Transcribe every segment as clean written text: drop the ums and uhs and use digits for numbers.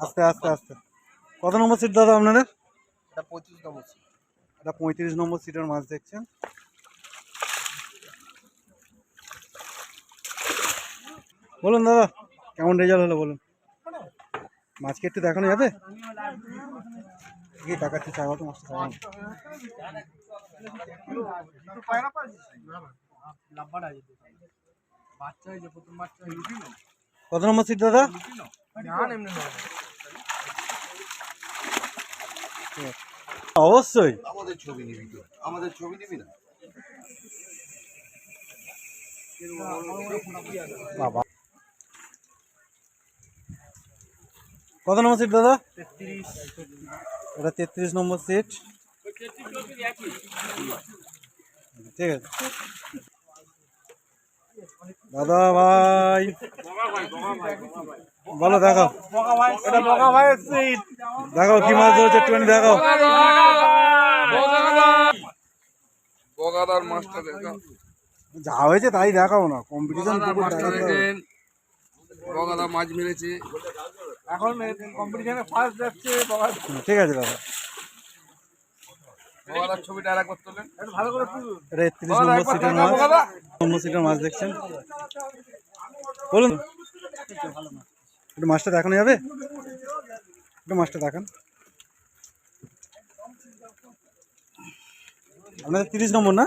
আস্তে আস্তে আস্তে। কত নম্বর সিট দাদা আপনাদের? এটা 35 নম্বর সিট। এটা 35 নম্বর সিটের মাছ দেখছেন। বলুন দাদা, কেমন রেজাল্ট হলো বলুন? মাছকে একটু দেখানো যাবে? কাকা একটু চাওয়া তো মাছটা চাওয়া। কত নম্বর সিট দাদা? অবশ্যই আমাদের ছবি নিবি তো, আমাদের ছবি নিবি না? বাবা। কত নম্বর সিট দাদা? 33। এটা 33 নম্বর সিট। ঠিক আছে দাদা ভাই, বলো দেখাও দেখাও কি মাছ ধরেছে, একটুখানি দেখাও। যা হয়েছে তাই দেখাও না, কম্পিটিশন মাছ মেরেছে এখন কম্পিটিশনে ফার্স্ট যাচ্ছে। ঠিক আছে দাদা, বগাদার ছবিটা আরেকবার তোলেন ভালো করে। এটা 31 নম্বর সিটের মাছ, নম্বর সিটের মাছ দেখছেন। বলুন একটু মাছটা দেখানো যাবে? একটু মাছটা দেখান। আপনাদের 30 নম্বর না?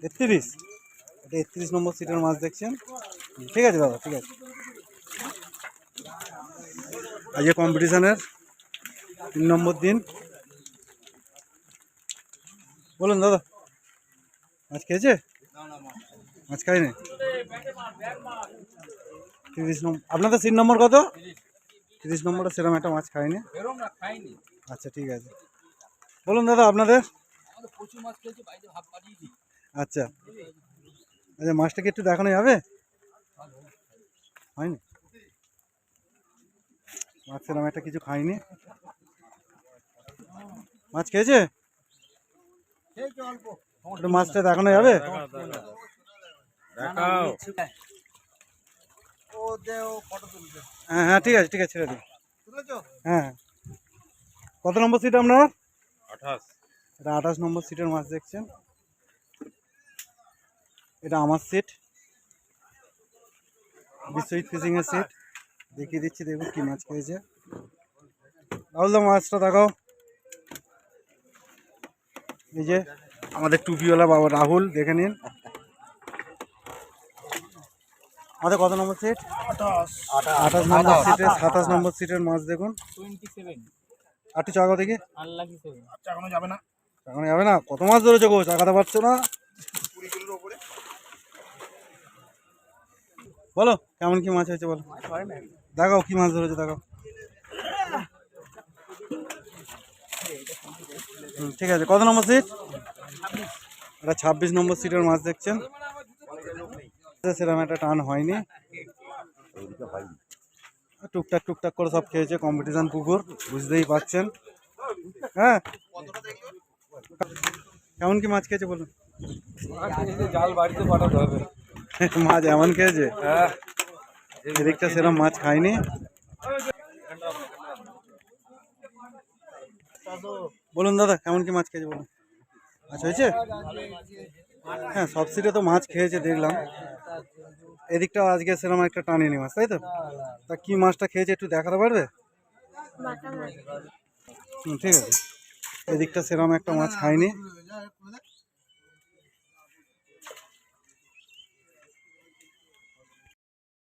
31, এটা 31 নম্বর সিটের মাছ দেখছেন। ঠিক আছে দাদা, ঠিক আছে। আজকে কম্পিটিশনের 3 নম্বর দিন। বলুন দাদা, মাছ খেয়েছে? মাছ খাইনি। 30 নম্বর আপনাদের সিট নম্বর কত? 30 নম্বরে সেরকম একটা মাছ খাইনি। আচ্ছা ঠিক আছে। বলুন দাদা আপনাদের? আচ্ছা আচ্ছা, মাছটাকে একটু দেখানো যাবে? হয়নি মাছ, সেরকম একটা কিছু খাইনি। মাছ খেয়েছে? একটু মাছটা দেখানো যাবে? হ্যাঁ হ্যাঁ ঠিক আছে, ঠিক আছে, ছেড়ে দিন। হ্যাঁ, কত নম্বর সিট আপনার? 28। এটা 28 নম্বর সিটের মাছ দেখছেন। এটা আমার সিট, বিশ্বজিৎ ফিশিং এর সিট। দেখিয়ে দিচ্ছি, দেখুন কি মাছ খেয়েছে। রাহুল দা মাছটা দেখাও। এই যে আমাদের টুপিওয়ালা বাবা রাহুল, দেখে নিন। আমাদের কত নম্বর সিট? 28 নম্বর সিটে 27 নম্বর সিটের মাছ দেখুন। 27। আর একটু চাকা দেখি। আচ্ছা এখনো যাবে না, এখন যাবে না? কত মাছ ধরেছো গো, চাকাতে পারছো না? বলো কেমন কি মাছ হয়েছে বলো, দেখাও কি মাছ ধরেছো দেখাও। ঠিক আছে, কত নম্বর সিট? এটা 26 নম্বর সিটের মাছ দেখছেন। সেরকম একটা টান হয়নি, টুকটাক টুকটাক করে সব খেয়েছে। কম্পিটিশন পুকুর, বুঝতেই পারছেন। হ্যাঁ, কেমন কি মাছ খেয়েছে বলুন? জাল বাড়িতে পাঠাতে হবে। মাছ এমন খেয়েছে, এদিকটা সেরকম মাছ খায়নি। বলুন দাদা, কেমন কি মাছ খেয়েছে বলুন? মাছ হয়েছে? হ্যাঁ, সব সিটে তো মাছ খেয়েছে দেখলাম। এদিকটা আজকে সেরকম একটা টানেনি মাছ, তাই তো? তা কি মাছটা খেয়েছে একটু দেখাতে পারবে? ঠিক আছে, এদিকটা সেরকম একটা মাছ খায়নি।